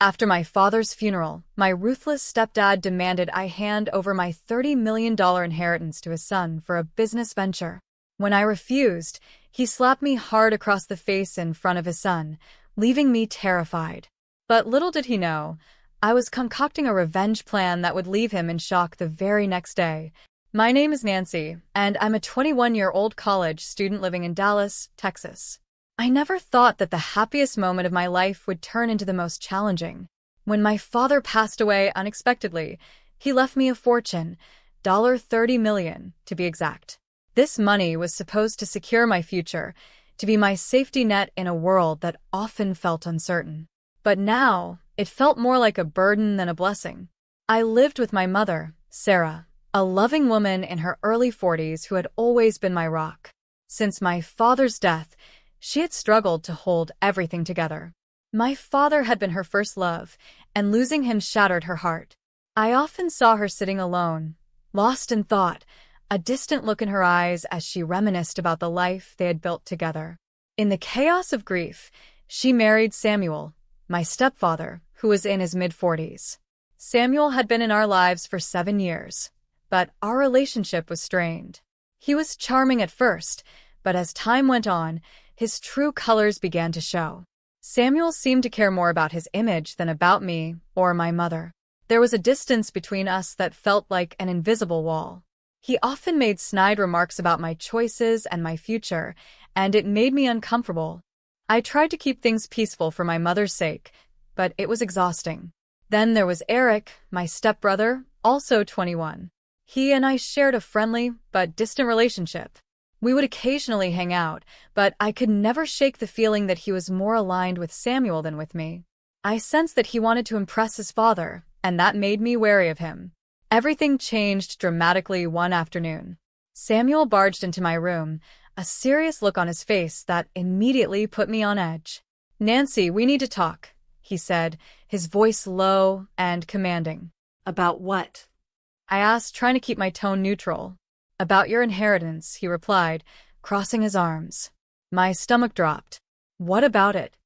After my father's funeral, my ruthless stepdad demanded I hand over my $30 million inheritance to his son for a business venture. When I refused, he slapped me hard across the face in front of his son, leaving me terrified. But little did he know, I was concocting a revenge plan that would leave him in shock the very next day. My name is Nancy, and I'm a 21-year-old college student living in Dallas, Texas. I never thought that the happiest moment of my life would turn into the most challenging. When my father passed away unexpectedly, he left me a fortune, $30 million to be exact. This money was supposed to secure my future, to be my safety net in a world that often felt uncertain. But now, it felt more like a burden than a blessing. I lived with my mother, Sarah, a loving woman in her early 40s who had always been my rock. Since my father's death, she had struggled to hold everything together. My father had been her first love, and losing him shattered her heart. I often saw her sitting alone, lost in thought, a distant look in her eyes as she reminisced about the life they had built together. In the chaos of grief, she married Samuel, my stepfather, who was in his mid-40s. Samuel had been in our lives for 7 years, but our relationship was strained. He was charming at first, but as time went on, his true colors began to show. Samuel seemed to care more about his image than about me or my mother. There was a distance between us that felt like an invisible wall. He often made snide remarks about my choices and my future, and it made me uncomfortable. I tried to keep things peaceful for my mother's sake, but it was exhausting. Then there was Eric, my stepbrother, also 21. He and I shared a friendly but distant relationship. We would occasionally hang out, but I could never shake the feeling that he was more aligned with Samuel than with me. I sensed that he wanted to impress his father, and that made me wary of him. Everything changed dramatically one afternoon. Samuel barged into my room, a serious look on his face that immediately put me on edge. "Nancy, we need to talk," he said, his voice low and commanding. "About what?" I asked, trying to keep my tone neutral. "About your inheritance," he replied, crossing his arms. My stomach dropped. "What about it?"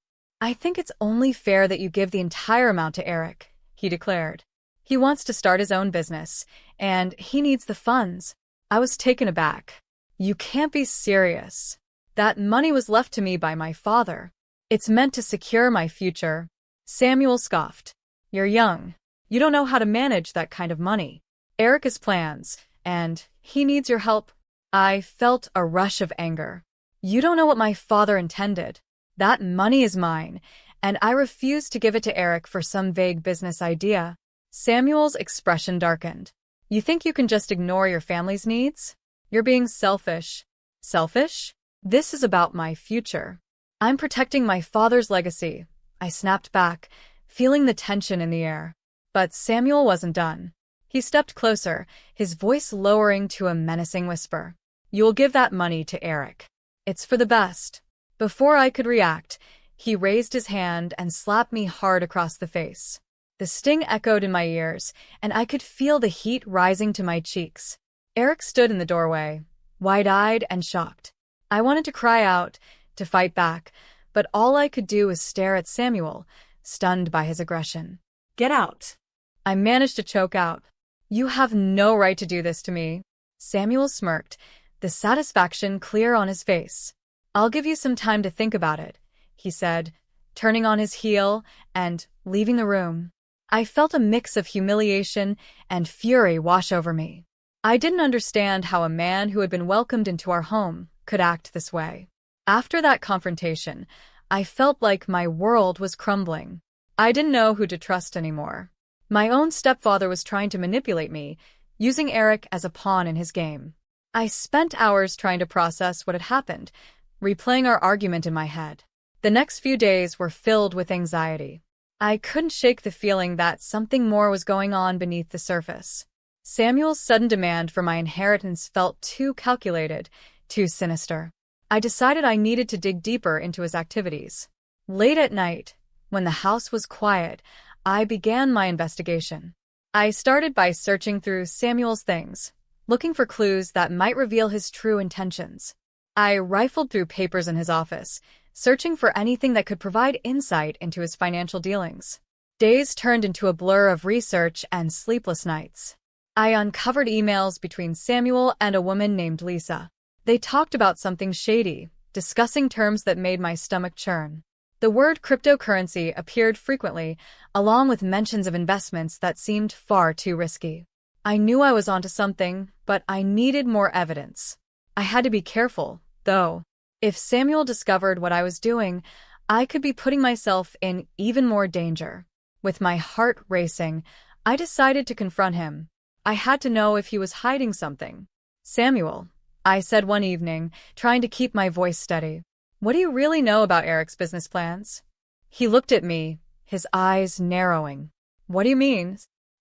"I think it's only fair that you give the entire amount to Eric," he declared. "He wants to start his own business, and he needs the funds." I was taken aback. "You can't be serious. That money was left to me by my father. It's meant to secure my future." Samuel scoffed. "You're young. You don't know how to manage that kind of money. Eric has plans, and he needs your help." I felt a rush of anger. "You don't know what my father intended. That money is mine, and I refuse to give it to Eric for some vague business idea." Samuel's expression darkened. "You think you can just ignore your family's needs? You're being selfish." "Selfish? This is about my future. I'm protecting my father's legacy," I snapped back, feeling the tension in the air. But Samuel wasn't done. He stepped closer, his voice lowering to a menacing whisper. "You'll give that money to Eric. It's for the best." Before I could react, he raised his hand and slapped me hard across the face. The sting echoed in my ears, and I could feel the heat rising to my cheeks. Eric stood in the doorway, wide-eyed and shocked. I wanted to cry out, to fight back, but all I could do was stare at Samuel, stunned by his aggression. "Get out." I managed to choke out. "You have no right to do this to me." Samuel smirked, the satisfaction clear on his face. "I'll give you some time to think about it," he said, turning on his heel and leaving the room. I felt a mix of humiliation and fury wash over me. I didn't understand how a man who had been welcomed into our home could act this way. After that confrontation, I felt like my world was crumbling. I didn't know who to trust anymore. My own stepfather was trying to manipulate me, using Eric as a pawn in his game. I spent hours trying to process what had happened, replaying our argument in my head. The next few days were filled with anxiety. I couldn't shake the feeling that something more was going on beneath the surface. Samuel's sudden demand for my inheritance felt too calculated, too sinister. I decided I needed to dig deeper into his activities. Late at night, when the house was quiet, I began my investigation. I started by searching through Samuel's things, looking for clues that might reveal his true intentions. I rifled through papers in his office, searching for anything that could provide insight into his financial dealings. Days turned into a blur of research and sleepless nights. I uncovered emails between Samuel and a woman named Lisa. They talked about something shady, discussing terms that made my stomach churn. The word cryptocurrency appeared frequently, along with mentions of investments that seemed far too risky. I knew I was onto something, but I needed more evidence. I had to be careful, though. If Samuel discovered what I was doing, I could be putting myself in even more danger. With my heart racing, I decided to confront him. I had to know if he was hiding something. "Samuel," I said one evening, trying to keep my voice steady, "what do you really know about Eric's business plans?" He looked at me, his eyes narrowing. "What do you mean?"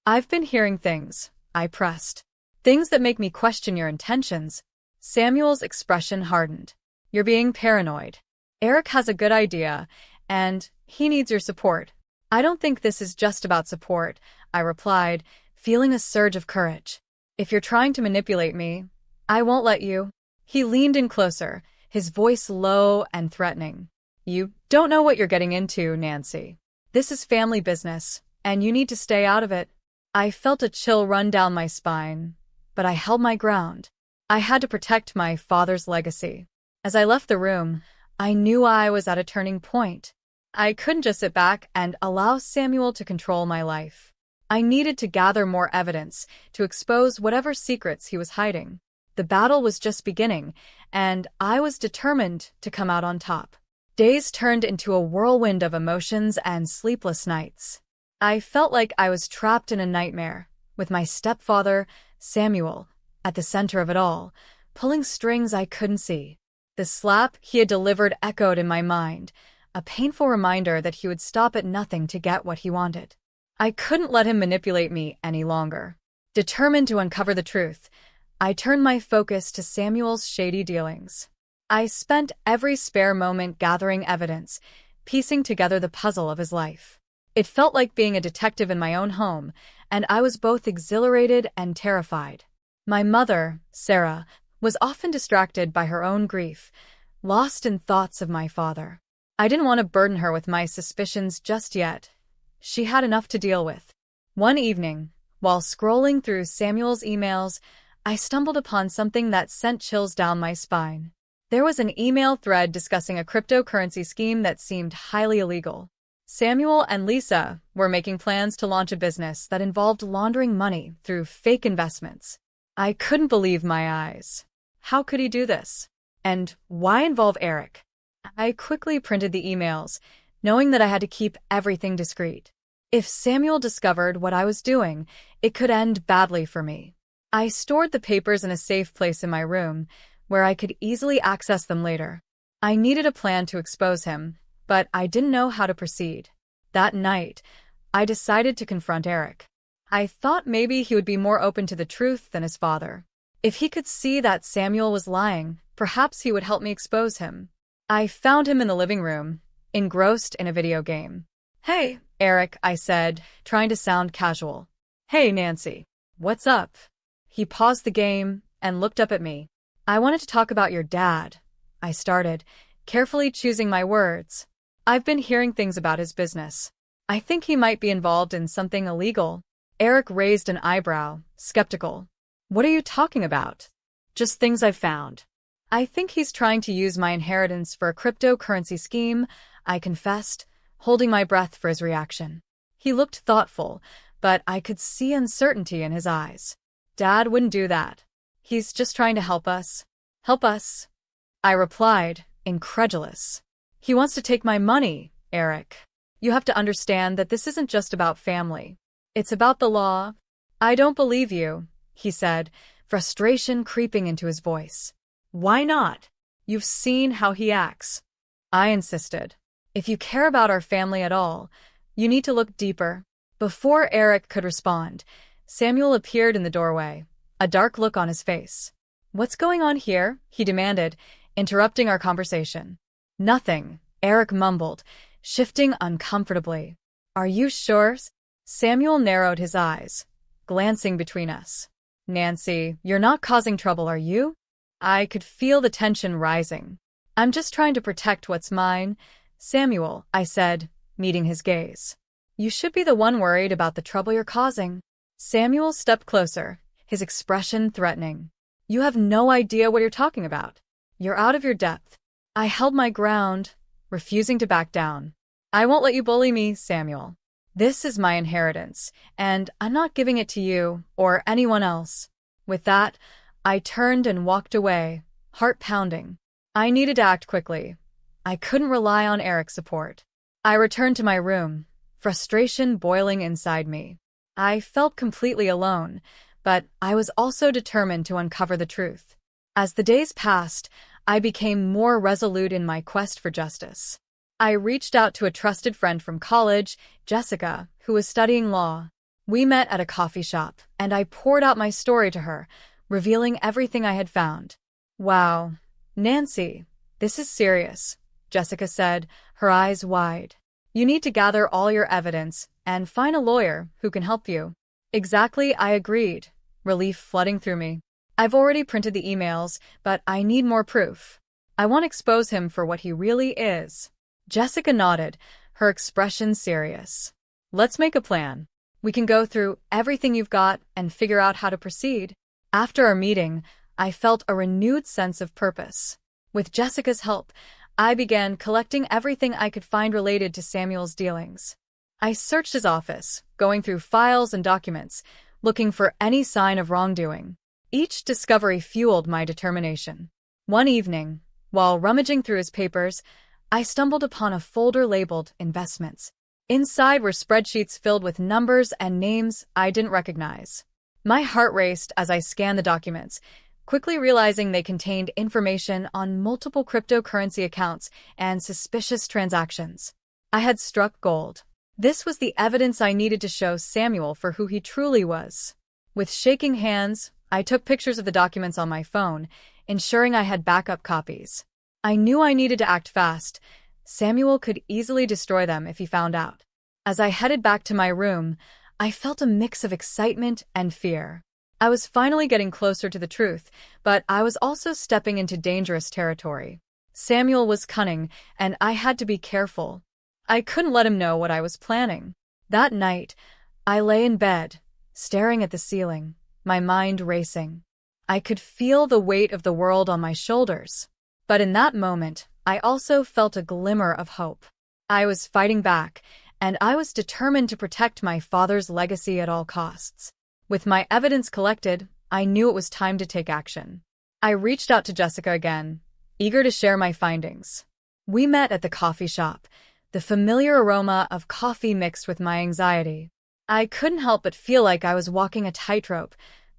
"I've been hearing things," I pressed. "Things that make me question your intentions." Samuel's expression hardened. "You're being paranoid. Eric has a good idea, and he needs your support." "I don't think this is just about support," I replied, feeling a surge of courage. "If you're trying to manipulate me, I won't let you." He leaned in closer, his voice low and threatening. "You don't know what you're getting into, Nancy. This is family business, and you need to stay out of it." I felt a chill run down my spine, but I held my ground. I had to protect my father's legacy. As I left the room, I knew I was at a turning point. I couldn't just sit back and allow Samuel to control my life. I needed to gather more evidence to expose whatever secrets he was hiding. The battle was just beginning, and I was determined to come out on top. Days turned into a whirlwind of emotions and sleepless nights. I felt like I was trapped in a nightmare, with my stepfather, Samuel, at the center of it all, pulling strings I couldn't see. The slap he had delivered echoed in my mind, a painful reminder that he would stop at nothing to get what he wanted. I couldn't let him manipulate me any longer. Determined to uncover the truth, I turned my focus to Samuel's shady dealings. I spent every spare moment gathering evidence, piecing together the puzzle of his life. It felt like being a detective in my own home, and I was both exhilarated and terrified. My mother, Sarah, was often distracted by her own grief, lost in thoughts of my father. I didn't want to burden her with my suspicions just yet. She had enough to deal with. One evening, while scrolling through Samuel's emails, I stumbled upon something that sent chills down my spine. There was an email thread discussing a cryptocurrency scheme that seemed highly illegal. Samuel and Lisa were making plans to launch a business that involved laundering money through fake investments. I couldn't believe my eyes. How could he do this? And why involve Eric? I quickly printed the emails, knowing that I had to keep everything discreet. If Samuel discovered what I was doing, it could end badly for me. I stored the papers in a safe place in my room, where I could easily access them later. I needed a plan to expose him, but I didn't know how to proceed. That night, I decided to confront Eric. I thought maybe he would be more open to the truth than his father. If he could see that Samuel was lying, perhaps he would help me expose him. I found him in the living room, engrossed in a video game. "Hey, Eric," I said, trying to sound casual. "Hey, Nancy. What's up?" He paused the game and looked up at me. "I wanted to talk about your dad," I started, carefully choosing my words. "I've been hearing things about his business. I think he might be involved in something illegal." Eric raised an eyebrow, skeptical. "What are you talking about?" "Just things I've found." "I think he's trying to use my inheritance for a cryptocurrency scheme," I confessed, holding my breath for his reaction. He looked thoughtful, but I could see uncertainty in his eyes. "Dad wouldn't do that. He's just trying to help us." "Help us?" I replied, incredulous. "He wants to take my money, Eric. You have to understand that this isn't just about family. It's about the law." "I don't believe you," he said, frustration creeping into his voice. "Why not? You've seen how he acts." I insisted. "If you care about our family at all, you need to look deeper." Before Eric could respond, Samuel appeared in the doorway, a dark look on his face. "What's going on here?" he demanded, interrupting our conversation. "Nothing," Eric mumbled, shifting uncomfortably. "Are you sure?" Samuel narrowed his eyes, glancing between us. "Nancy, you're not causing trouble, are you?" I could feel the tension rising. "I'm just trying to protect what's mine, Samuel," I said, meeting his gaze. You should be the one worried about the trouble you're causing. Samuel stepped closer, his expression threatening. You have no idea what you're talking about. You're out of your depth. I held my ground, refusing to back down. I won't let you bully me, Samuel. This is my inheritance, and I'm not giving it to you or anyone else. With that, I turned and walked away, heart pounding. I needed to act quickly. I couldn't rely on Eric's support. I returned to my room, frustration boiling inside me. I felt completely alone, but I was also determined to uncover the truth. As the days passed, I became more resolute in my quest for justice. I reached out to a trusted friend from college, Jessica, who was studying law. We met at a coffee shop, and I poured out my story to her, revealing everything I had found. Wow, Nancy, this is serious, Jessica said, her eyes wide. You need to gather all your evidence and find a lawyer who can help you. Exactly, I agreed, relief flooding through me. I've already printed the emails, but I need more proof. I want to expose him for what he really is. Jessica nodded, her expression serious. Let's make a plan. We can go through everything you've got and figure out how to proceed. After our meeting, I felt a renewed sense of purpose. With Jessica's help, I began collecting everything I could find related to Samuel's dealings. I searched his office, going through files and documents, looking for any sign of wrongdoing. Each discovery fueled my determination. One evening, while rummaging through his papers, I stumbled upon a folder labeled Investments. Inside were spreadsheets filled with numbers and names I didn't recognize. My heart raced as I scanned the documents, quickly realizing they contained information on multiple cryptocurrency accounts and suspicious transactions. I had struck gold. This was the evidence I needed to show Samuel for who he truly was. With shaking hands, I took pictures of the documents on my phone, ensuring I had backup copies. I knew I needed to act fast. Samuel could easily destroy them if he found out. As I headed back to my room, I felt a mix of excitement and fear. I was finally getting closer to the truth, but I was also stepping into dangerous territory. Samuel was cunning, and I had to be careful. I couldn't let him know what I was planning. That night, I lay in bed, staring at the ceiling, my mind racing. I could feel the weight of the world on my shoulders. But in that moment, I also felt a glimmer of hope. I was fighting back, and I was determined to protect my father's legacy at all costs. With my evidence collected, I knew it was time to take action. I reached out to Jessica again, eager to share my findings. We met at the coffee shop, the familiar aroma of coffee mixed with my anxiety. I couldn't help but feel like I was walking a tightrope,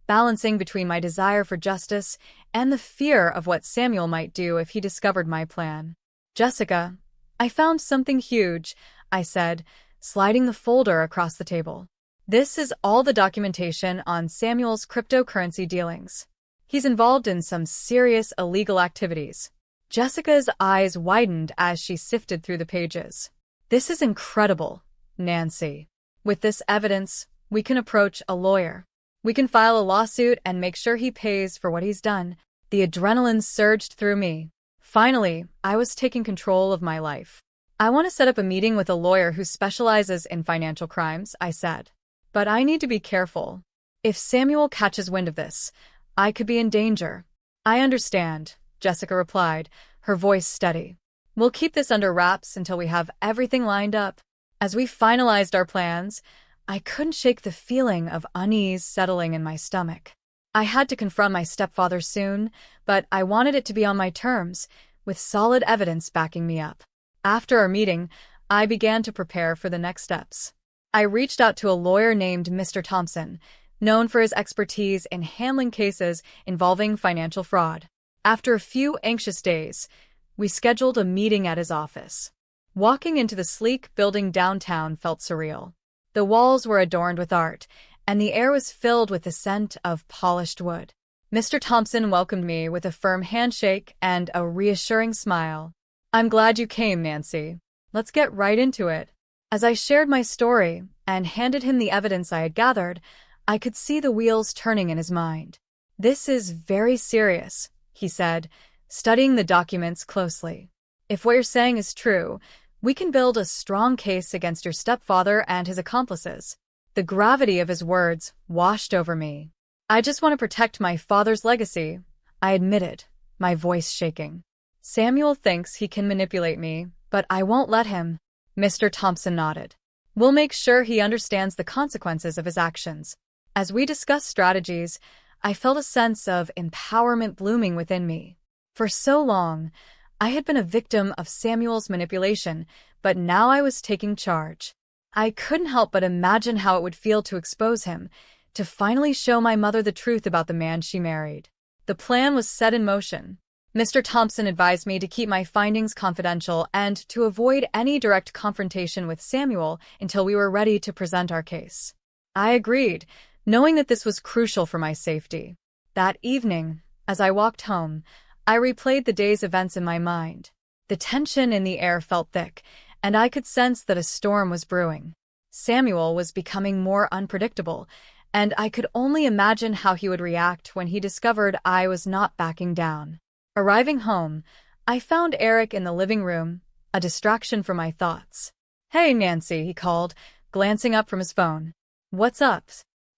balancing between my desire for justice and the fear of what Samuel might do if he discovered my plan. Jessica, I found something huge, I said, sliding the folder across the table. This is all the documentation on Samuel's cryptocurrency dealings. He's involved in some serious illegal activities. Jessica's eyes widened as she sifted through the pages. This is incredible, Nancy. With this evidence, we can approach a lawyer. We can file a lawsuit and make sure he pays for what he's done. The adrenaline surged through me. Finally, I was taking control of my life. I want to set up a meeting with a lawyer who specializes in financial crimes, I said. But I need to be careful. If Samuel catches wind of this, I could be in danger. I understand, Jessica replied, her voice steady. We'll keep this under wraps until we have everything lined up. As we finalized our plans, I couldn't shake the feeling of unease settling in my stomach. I had to confront my stepfather soon, but I wanted it to be on my terms, with solid evidence backing me up. After our meeting, I began to prepare for the next steps. I reached out to a lawyer named Mr. Thompson, known for his expertise in handling cases involving financial fraud. After a few anxious days, we scheduled a meeting at his office. Walking into the sleek building downtown felt surreal. The walls were adorned with art, and the air was filled with the scent of polished wood. Mr. Thompson welcomed me with a firm handshake and a reassuring smile. I'm glad you came, Nancy. Let's get right into it. As I shared my story and handed him the evidence I had gathered, I could see the wheels turning in his mind. This is very serious, he said, studying the documents closely. If what you're saying is true, We can build a strong case against your stepfather and his accomplices." The gravity of his words washed over me. "I just want to protect my father's legacy," I admitted, my voice shaking. "Samuel thinks he can manipulate me, but I won't let him." Mr. Thompson nodded. "We'll make sure he understands the consequences of his actions." As we discussed strategies, I felt a sense of empowerment blooming within me. For so long, I had been a victim of Samuel's manipulation, but now I was taking charge. I couldn't help but imagine how it would feel to expose him, to finally show my mother the truth about the man she married. The plan was set in motion. Mr. Thompson advised me to keep my findings confidential and to avoid any direct confrontation with Samuel until we were ready to present our case. I agreed, knowing that this was crucial for my safety. That evening, as I walked home, I replayed the day's events in my mind. The tension in the air felt thick, and I could sense that a storm was brewing. Samuel was becoming more unpredictable, and I could only imagine how he would react when he discovered I was not backing down. Arriving home, I found Eric in the living room, a distraction from my thoughts. "Hey, Nancy," he called, glancing up from his phone. "What's up?"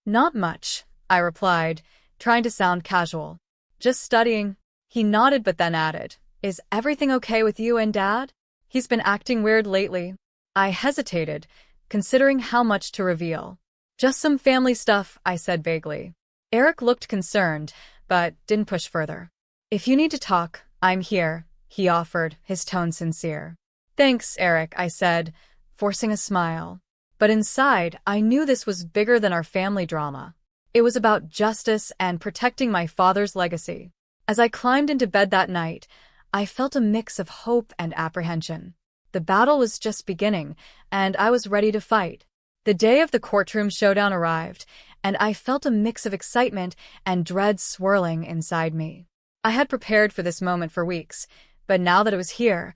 "Not much," I replied, trying to sound casual. "Just studying." He nodded but then added, "Is everything okay with you and Dad? He's been acting weird lately." I hesitated, considering how much to reveal. "Just some family stuff," I said vaguely. Eric looked concerned, but didn't push further. "If you need to talk, I'm here," he offered, his tone sincere. "Thanks, Eric," I said, forcing a smile. But inside, I knew this was bigger than our family drama. It was about justice and protecting my father's legacy. As I climbed into bed that night, I felt a mix of hope and apprehension. The battle was just beginning, and I was ready to fight. The day of the courtroom showdown arrived, and I felt a mix of excitement and dread swirling inside me. I had prepared for this moment for weeks, but now that it was here,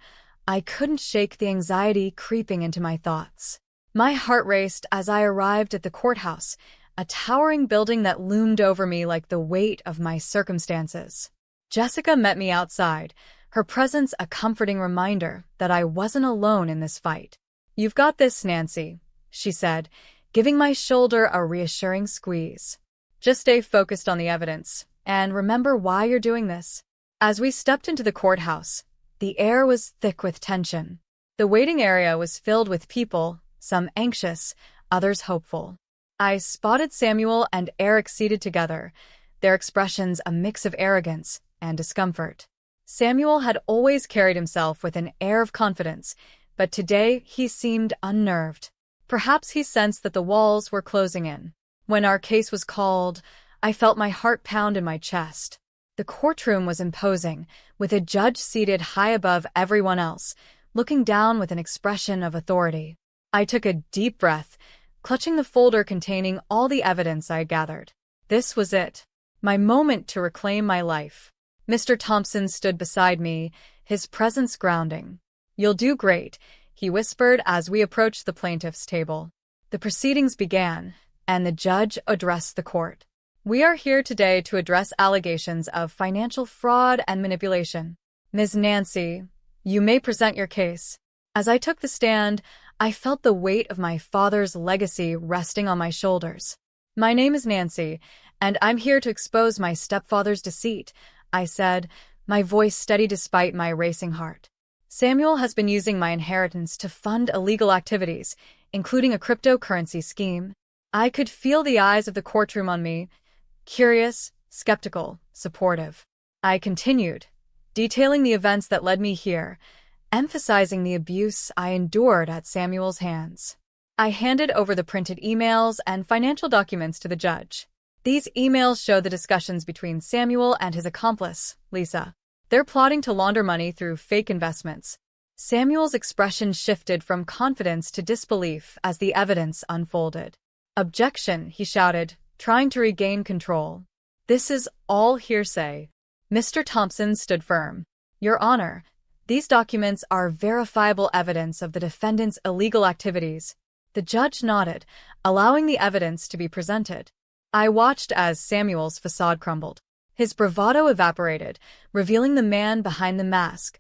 I couldn't shake the anxiety creeping into my thoughts. My heart raced as I arrived at the courthouse, a towering building that loomed over me like the weight of my circumstances. Jessica met me outside, her presence a comforting reminder that I wasn't alone in this fight. "You've got this, Nancy," she said, giving my shoulder a reassuring squeeze. "Just stay focused on the evidence, and remember why you're doing this." As we stepped into the courthouse, the air was thick with tension. The waiting area was filled with people, some anxious, others hopeful. I spotted Samuel and Eric seated together, their expressions a mix of arrogance and discomfort. Samuel had always carried himself with an air of confidence, but today he seemed unnerved. Perhaps he sensed that the walls were closing in. When our case was called, I felt my heart pound in my chest. The courtroom was imposing, with a judge seated high above everyone else, looking down with an expression of authority. I took a deep breath, clutching the folder containing all the evidence I had gathered. This was it, my moment to reclaim my life. Mr. Thompson stood beside me, his presence grounding. "You'll do great," he whispered as we approached the plaintiff's table. The proceedings began, and the judge addressed the court. "We are here today to address allegations of financial fraud and manipulation. Ms. Nancy, you may present your case." As I took the stand, I felt the weight of my father's legacy resting on my shoulders. "My name is Nancy, and I'm here to expose my stepfather's deceit," I said, my voice steady despite my racing heart. "Samuel has been using my inheritance to fund illegal activities, including a cryptocurrency scheme." I could feel the eyes of the courtroom on me, curious, skeptical, supportive. I continued, detailing the events that led me here, emphasizing the abuse I endured at Samuel's hands. I handed over the printed emails and financial documents to the judge. These emails show the discussions between Samuel and his accomplice, Lisa. They're plotting to launder money through fake investments. Samuel's expression shifted from confidence to disbelief as the evidence unfolded. "Objection," he shouted, trying to regain control. "This is all hearsay." Mr. Thompson stood firm. "Your Honor, these documents are verifiable evidence of the defendant's illegal activities." The judge nodded, allowing the evidence to be presented. I watched as Samuel's facade crumbled. His bravado evaporated, revealing the man behind the mask,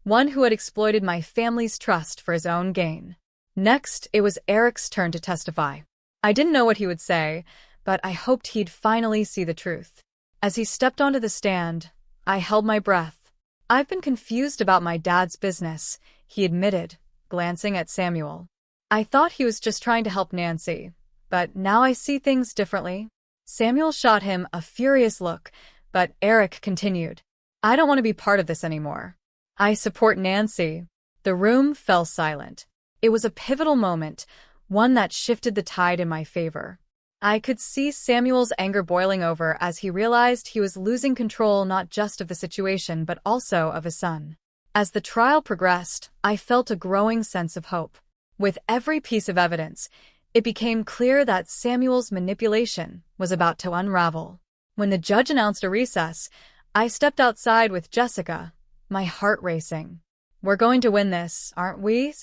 one who had exploited my family's trust for his own gain. Next, it was Eric's turn to testify. I didn't know what he would say, but I hoped he'd finally see the truth. As he stepped onto the stand, I held my breath. "I've been confused about my dad's business," he admitted, glancing at Samuel. "I thought he was just trying to help Nancy, but now I see things differently." Samuel shot him a furious look, but Eric continued, "I don't want to be part of this anymore. I support Nancy." The room fell silent. It was a pivotal moment, one that shifted the tide in my favor. I could see Samuel's anger boiling over as he realized he was losing control not just of the situation but also of his son. As the trial progressed, I felt a growing sense of hope. With every piece of evidence, it became clear that Samuel's manipulation was about to unravel. When the judge announced a recess, I stepped outside with Jessica, my heart racing. "We're going to win this, aren't we?"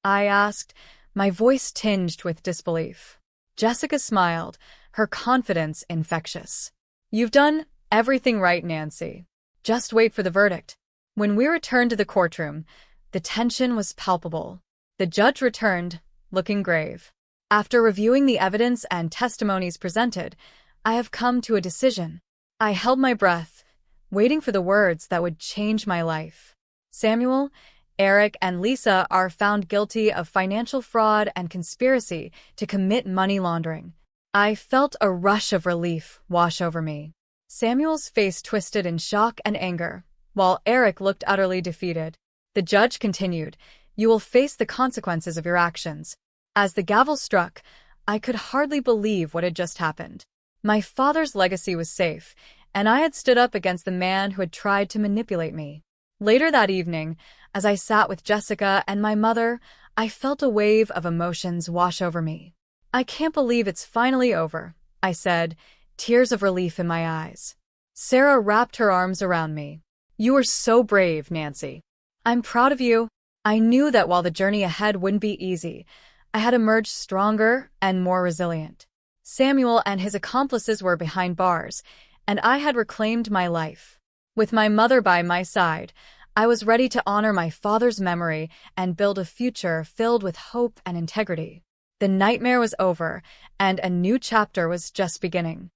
I asked, my voice tinged with disbelief. Jessica smiled, her confidence infectious. "You've done everything right, Nancy. Just wait for the verdict." When we returned to the courtroom, the tension was palpable. The judge returned, looking grave. "After reviewing the evidence and testimonies presented, I have come to a decision." I held my breath, waiting for the words that would change my life. "Samuel, Eric, and Lisa are found guilty of financial fraud and conspiracy to commit money laundering." I felt a rush of relief wash over me. Samuel's face twisted in shock and anger, while Eric looked utterly defeated. The judge continued, "You will face the consequences of your actions." As the gavel struck, I could hardly believe what had just happened. My father's legacy was safe, and I had stood up against the man who had tried to manipulate me. Later that evening, as I sat with Jessica and my mother, I felt a wave of emotions wash over me. "I can't believe it's finally over," I said, tears of relief in my eyes. Sarah wrapped her arms around me. "You were so brave, Nancy. I'm proud of you." I knew that while the journey ahead wouldn't be easy, I had emerged stronger and more resilient. Samuel and his accomplices were behind bars, and I had reclaimed my life. With my mother by my side, I was ready to honor my father's memory and build a future filled with hope and integrity. The nightmare was over, and a new chapter was just beginning.